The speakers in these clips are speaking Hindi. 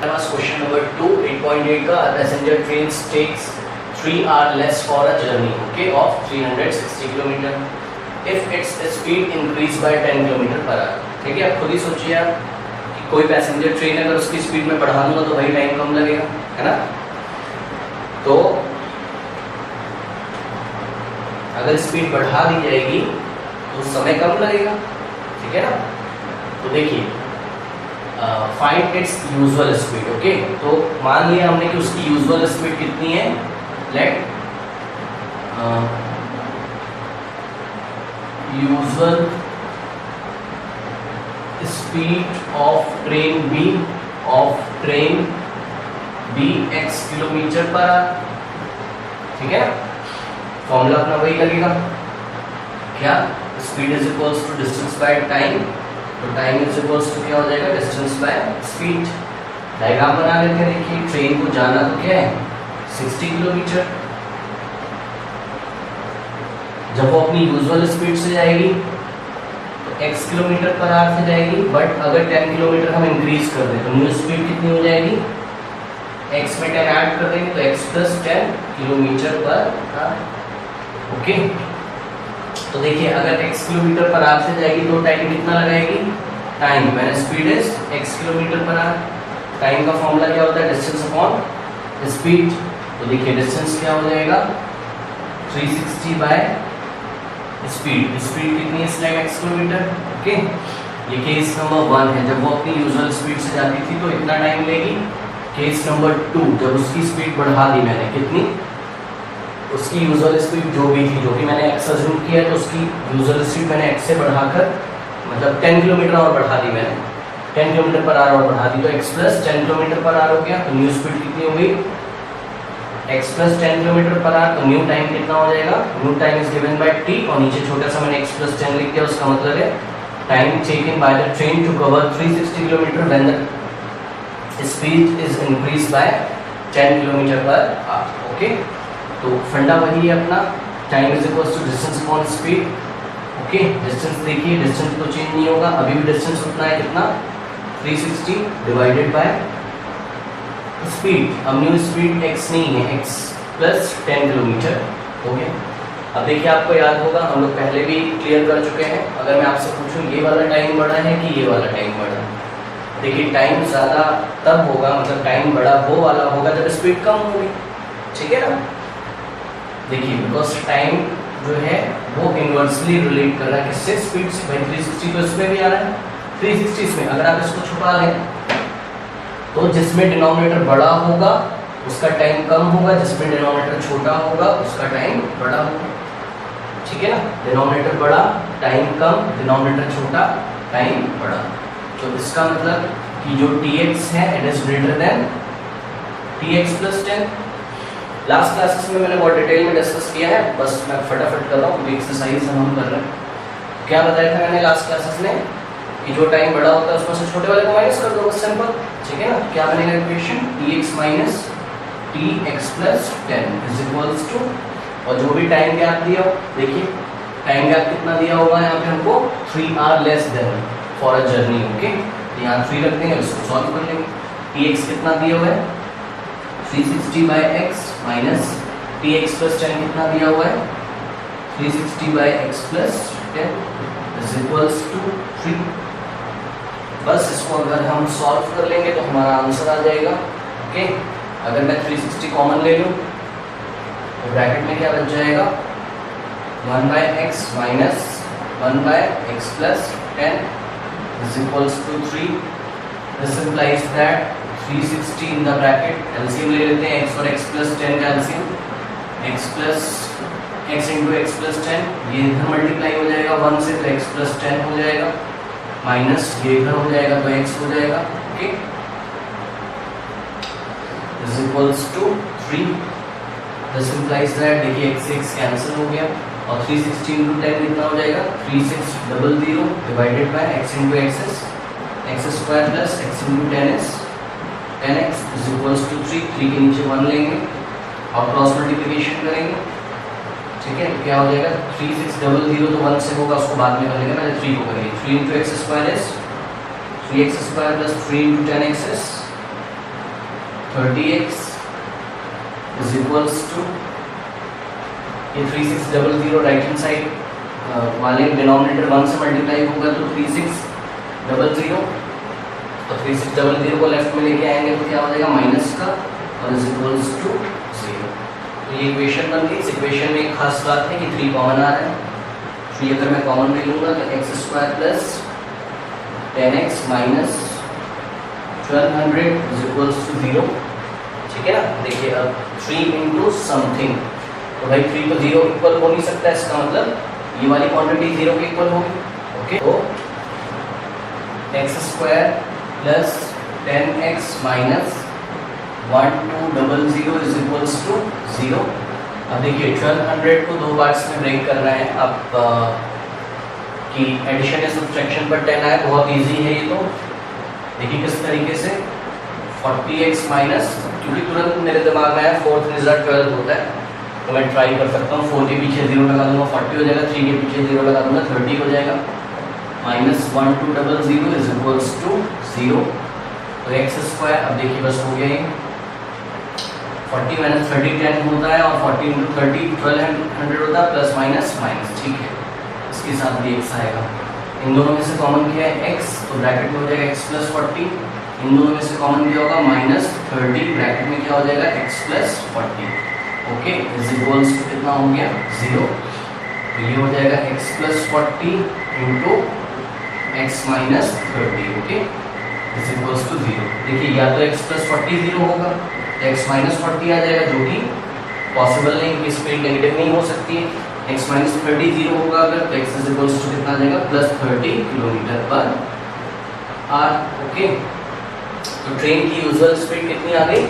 Question number 2, 8.8 का passenger trains takes 3 hours less for a journey, okay, of 360 kilometre. If its speed increase by 10 kilometre per hour. ठीक है, आप खुद ही सोचिए आप कि कोई पैसेंजर ट्रेन अगर उसकी स्पीड में बढ़ा दूंगा तो वही टाइम कम लगेगा, है ना. तो अगर स्पीड बढ़ा दी जाएगी तो समय कम लगेगा, ठीक है ना. तो देखिए find its usual speed. Okay, तो मान लिया हमने कि उसकी यूजुअल स्पीड कितनी है. Let usual speed of train be x kilometre per hour. ठीक है, फॉर्मूला अपना वही लगेगा. क्या speed is equals to distance by time. तो टाइम इज इक्वल्स टू क्या हो जाएगा, डिस्टेंस बाय स्पीड. डायग्राम बना लेते हैं. देखिए ट्रेन को जाना तो क्या है 60 किलोमीटर. जब वो अपनी यूजुअल स्पीड से जाएगी तो x किलोमीटर पर आवर से जाएगी. बट अगर 10 किलोमीटर हम इंक्रीज कर दें तो न्यू स्पीड कितनी हो जाएगी, x में 10 ऐड कर देंगे तो x plus 10 kilometre per hour. Okay, तो देखिए अगर x किलोमीटर पर आवर से जाएगी तो टाइम कितना लगाएगी, टाइम मैंने speed is x kilometre per our. Time का फॉर्मूला क्या होता है, डिस्टेंस अपॉन स्पीड. तो देखिए डिस्टेंस क्या हो जाएगा 360 बाय स्पीड. स्पीड कितनी है इस टाइम x किलोमीटर. ओके, ये केस नंबर 1 है. जब वो अपनी यूजुअल स्पीड से जाती थी तो इतना टाइम लेगी. केस नंबर 2, जब उसकी स्पीड बढ़ा दी मैंने, कितनी, उसकी यूजुअल स्पीड जो भी थी, जो कि मैंने x अज्यूम किया तो उसकी यूजुअल स्पीड मैंने x से बढ़ाकर मतलब 10 किलोमीटर और बढ़ा दी मैंने, 10 किलोमीटर पर आवर और बढ़ा दी तो x plus 10 kilometre per our हो गया. तो न्यू स्पीड कितनी हो गई, x plus 10 kilometre per our. तो न्यू टाइम कितना हो जाएगा, new time is given by t और नीचे छोटा सा मैंने x प्लस 10 लिख दिया. उसका मतलब है time taken by the train to cover 360 kilometre when the speed is increase by 10 kilometre per hour. Okay, तो फंडा वही है अपना, time is equals to distance upon speed. Okay, distance देखिए, डिस्टेंस तो चेंज नहीं होगा, अभी भी डिस्टेंस उतना है, कितना 360 डिवाइडेड बाय स्पीड. अब न्यू स्पीड x नहीं है, x प्लस 10 किलोमीटर. ओके, अब देखिए आपको याद होगा हम लोग पहले भी क्लियर कर चुके हैं. अगर मैं आपसे पूछूं ये वाला टाइम बड़ा है कि ये वाला टाइम बड़ा है, देखिए टाइम ज़्यादा तब होगा, मतलब टाइम बड़ा वो वाला होगा जब स्पीड कम होगी. ठीक है ना. देखिए बिकॉज टाइम जो है वो इन्वर्सली रिलेट कर रहा है किससे, स्पीड से. भाई 360 तो इसमें भी आ रहा है, 360 इसमें. अगर आप इसको छुपा लें तो जिसमें डिनोमिनेटर बड़ा होगा उसका टाइम कम होगा, जिसमें डिनोमिनेटर छोटा होगा उसका टाइम बड़ा होगा. ठीक है ना, डिनोमिनेटर बड़ा टाइम कम, डिनोमिनेटर छोटा टाइम बड़ा. तो इसका मतलब कि जो tx है it is greater than tx plus 10. Last classes में मैंने बहुत डिटेल में डिस्कस किया है, बस मैं फटाफट कर रहा हूँ क्योंकि एक्सरसाइज हम कर रहे हैं. क्या बताया था मैंने लास्ट क्लासेस में कि जो टाइम बड़ा होता है उसमें से छोटे वाले को माइनस कर दो, बस सिंपल. ठीक है ना. क्या बनेगा equation, tx minus tx plus 10 is equals to, और जो भी टाइम गैप दिया हो, देखिए टाइम गैप कितना दिया होगा यहाँ पे हमको, 3 our less than for a journey. Okay, यहाँ 3 रख देंगे, इसको सॉल्व कर लेंगे. tx कितना दिया हुआ है 360 by x minus tx plus 10 कितना दिया हुआ है 360 by x plus 10 is equals to 3. बस इसको अगर हम सॉल्व कर लेंगे तो हमारा आंसर आ जाएगा. ओके, अगर मैं 360 कॉमन ले लूँ तो ब्रैकेट में क्या बच जाएगा, 1 by x minus 1 by x plus 10 is equals to 3. This implies that 360 in the bracket, LCM ले लेते हैं x और x प्लस 10 का LCM, x plus x into x plus 10, ये इधर मल्टीप्लाई हो जाएगा 1 से तो x प्लस 10 हो जाएगा, माइनस ये इधर हो जाएगा तो x हो जाएगा. Okay, is equals to 3. This implies that, देखिए x से x कैंसिल हो गया और 360 इंटू 10 कितना हो जाएगा 3600 divided by x into x square plus x into 10x is equals to 3. 3 के नीचे 1 लेंगे और क्रॉस मल्टीप्लिकेशन करेंगे. ठीक है, तो क्या हो जाएगा 3600 तो 1 से होगा, उसको बाद में कर लेंगे, पहले 3 को करेंगे. 3 into x square is 3x square plus 3 into 10x 30x is equals to, ये 3600 राइट हैंड साइड वाले डिनोमिनेटर 1 से मल्टीप्लाई होगा तो 3600, तो 3600 को लेफ्ट में लेके आएंगे तो क्या हो जाएगा माइनस का और इज इक्वल्स टू 0। तो ये इक्वेशन बन गई। इस इक्वेशन में एक खास बात है कि 3 कॉमन आ रहा है, तो ये अगर मैं कॉमन ले लूँगा तो x² plus 10x minus 1200 is equals to 0। ठीक है ना। देखिए अब 3 इंटू समथिंग, तो भाई 3 तो 0 इक्वल हो नहीं सकता, इसका मतलब ये वाली क्वांटिटी 0 के इक्वल होगी। ओके, तो x² plus 10x minus 1200 is equals to 0। अब देखिए 1200 को 2 पार्ट्स में ब्रेक करना है। अब कि एडिशन या सब्ट्रैक्शन पर 10 आए, बहुत इजी है ये। तो देखिए किस तरीके से 40x माइनस, क्योंकि तुरंत मेरे दिमाग में आया 4 3 12 होता है, तो मैं ट्राई कर सकता हूँ। 4 के पीछे 0 लगा दूंगा 40 हो जाएगा, 3 के पीछे 0 लगा दूंगा 30 हो जाएगा, माइनस 1200 इज इक्वल्स टू 0। तो x², अब देखिए बस हो गया ये 40 माइनस 30 10 होता है और 40 इंटू 30 1200 होता है, प्लस माइनस माइनस। ठीक है, इसके साथ भी x आएगा। इन दोनों में से कॉमन किया है x, तो ब्रैकेट में हो जाएगा x प्लस 40। इन दोनों में से कॉमन किया होगा माइनस 30, ब्रैकेट में क्या हो जाएगा x plus 40। Okay, is equals to कितना हो गया 0। तो ये हो जाएगा x plus 40 into x minus 30। Okay, is equals to 0। देखिए या तो x प्लस 40 0 होगा, x माइनस 40 आ जाएगा, जो कि पॉसिबल नहीं, स्पीड नेगेटिव नहीं हो सकती है। x माइनस 30 0 होगा अगर, तो x इज इक्वल्स टू कितना आ जाएगा plus 30 kilometre per hour. Okay, तो ट्रेन की यूजुअल स्पीड कितनी आ गई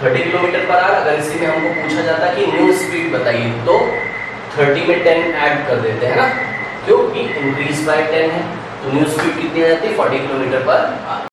30 किलोमीटर पर आवर। अगर इसी में हमको पूछा जाता कि न्यू स्पीड बताइए तो 30 में 10 ऐड कर देते हैं ना, क्योंकि इंक्रीज बाय 10 है, तो न्यू स्पीड कितनी आ जाती है 40 किलोमीटर पर आवर।